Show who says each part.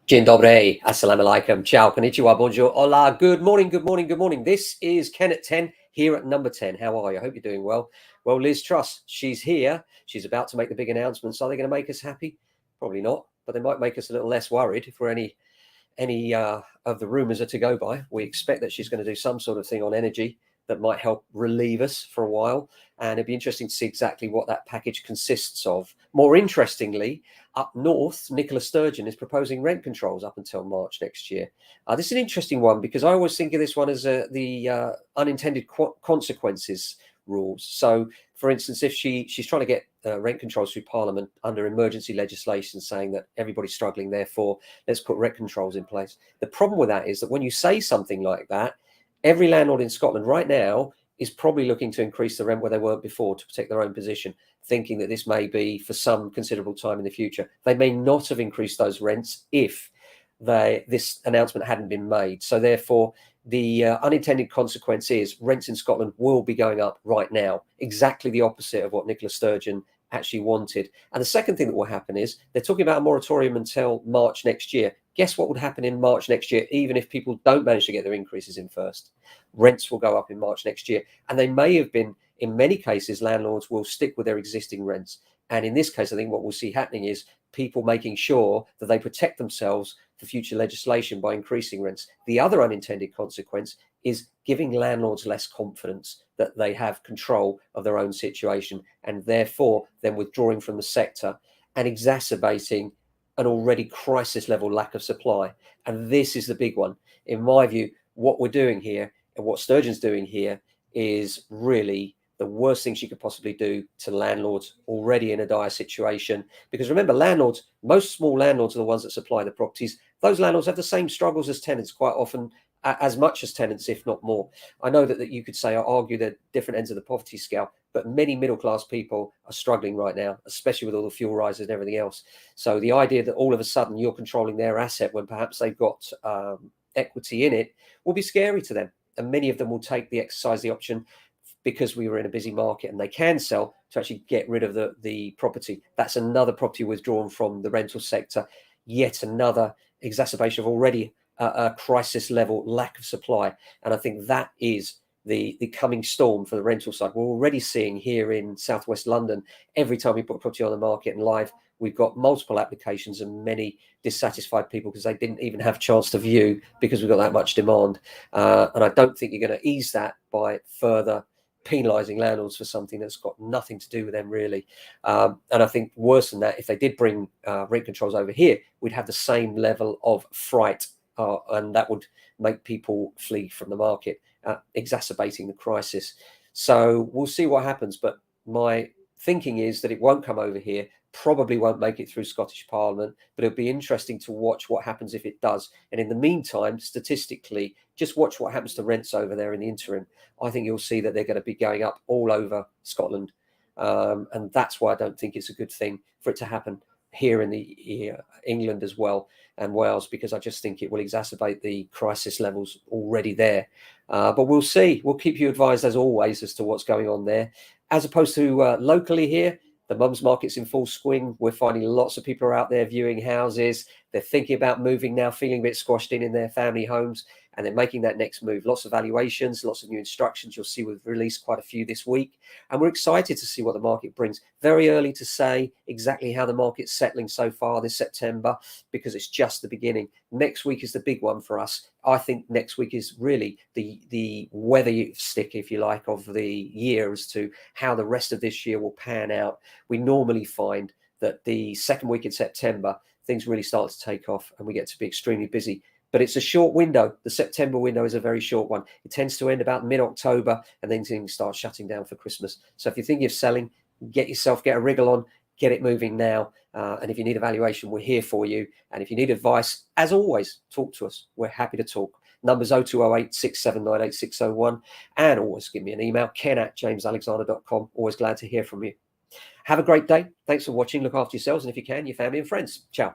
Speaker 1: Dzień dobry, assalamu alaikum, ciao, konnichiwa, bonjour, hola, good morning, good morning, good morning. This is Ken at 10 here at number 10. How are you? I hope you're doing well. Well, Liz Truss, she's here. She's about to make the big announcements. Are they going to make us happy? Probably not, but they might make us a little less worried if we're any of the rumors are to go by. We expect that she's going to do some sort of thing on energy that might help relieve us for a while. And it'd be interesting to see exactly what that package consists of. More interestingly, up north, Nicola Sturgeon is proposing rent controls up until March next year. This is an interesting one because I always think of this one as the unintended consequences rules. So, for instance, if she's trying to get rent controls through Parliament under emergency legislation, saying that everybody's struggling, therefore let's put rent controls in place. The problem with that is that when you say something like that, every landlord in Scotland right now is probably looking to increase the rent where they weren't before to protect their own position, thinking that this may be for some considerable time in the future. They may not have increased those rents if this announcement hadn't been made. So therefore, the unintended consequence is rents in Scotland will be going up right now, exactly the opposite of what Nicola Sturgeon actually wanted. And the second thing that will happen is they're talking about a moratorium until March next year. Guess what would happen in March next year, even if people don't manage to get their increases in first? Rents will go up in March next year. And they may have been, in many cases, landlords will stick with their existing rents. And in this case, I think what we'll see happening is people making sure that they protect themselves for future legislation by increasing rents. The other unintended consequence is giving landlords less confidence that they have control of their own situation, and therefore then withdrawing from the sector and exacerbating an already crisis level lack of supply. And this is the big one. In my view, what we're doing here and what Sturgeon's doing here is really the worst thing she could possibly do to landlords already in a dire situation. Because remember, landlords, most small landlords are the ones that supply the properties. Those landlords have the same struggles as tenants quite often, as much as tenants, if not more. I know that you could say, argue they're different ends of the poverty scale, but many middle-class people are struggling right now, especially with all the fuel rises and everything else. So the idea that all of a sudden you're controlling their asset when perhaps they've got equity in it will be scary to them. And many of them will exercise the option because we were in a busy market and they can sell to actually get rid of the property. That's another property withdrawn from the rental sector, yet another exacerbation of already a crisis level lack of supply. And I think that is the coming storm for the rental side. We're already seeing here in Southwest London, every time we put a property on the market and live, we've got multiple applications and many dissatisfied people because they didn't even have a chance to view because we've got that much demand. And I don't think you're going to ease that by further penalising landlords for something that's got nothing to do with them really. And I think worse than that, if they did bring rent controls over here, we'd have the same level of fright and that would make people flee from the market, exacerbating the crisis. So we'll see what happens. But my thinking is that it won't come over here, probably won't make it through Scottish Parliament, but it'll be interesting to watch what happens if it does. And in the meantime, statistically, just watch what happens to rents over there in the interim. I think you'll see that they're going to be going up all over Scotland. And that's why I don't think it's a good thing for it to happen here in England as well and Wales, because I just think it will exacerbate the crisis levels already there. But we'll see. We'll keep you advised as always as to what's going on there. As opposed to locally here, the mums market's in full swing. We're finding lots of people are out there viewing houses. They're thinking about moving now, feeling a bit squashed in their family homes, and they're making that next move. Lots of valuations, lots of new instructions. You'll see we've released quite a few this week, and we're excited to see what the market brings. Very early to say exactly how the market's settling so far this September, because it's just the beginning. Next week is the big one for us. I think next week is really the weather stick, if you like, of the year as to how the rest of this year will pan out. We normally find that the second week in September, things really start to take off and we get to be extremely busy. But it's a short window. The September window is a very short one. It tends to end about mid-October and then things start shutting down for Christmas. So if you're thinking of selling, get a wriggle on, get it moving now. And if you need a valuation, we're here for you. And if you need advice, as always, talk to us. We're happy to talk. Numbers 0208 6798 601. And always give me an email, ken@jamesalexander.com. Always glad to hear from you. Have a great day. Thanks for watching. Look after yourselves and if you can, your family and friends. Ciao.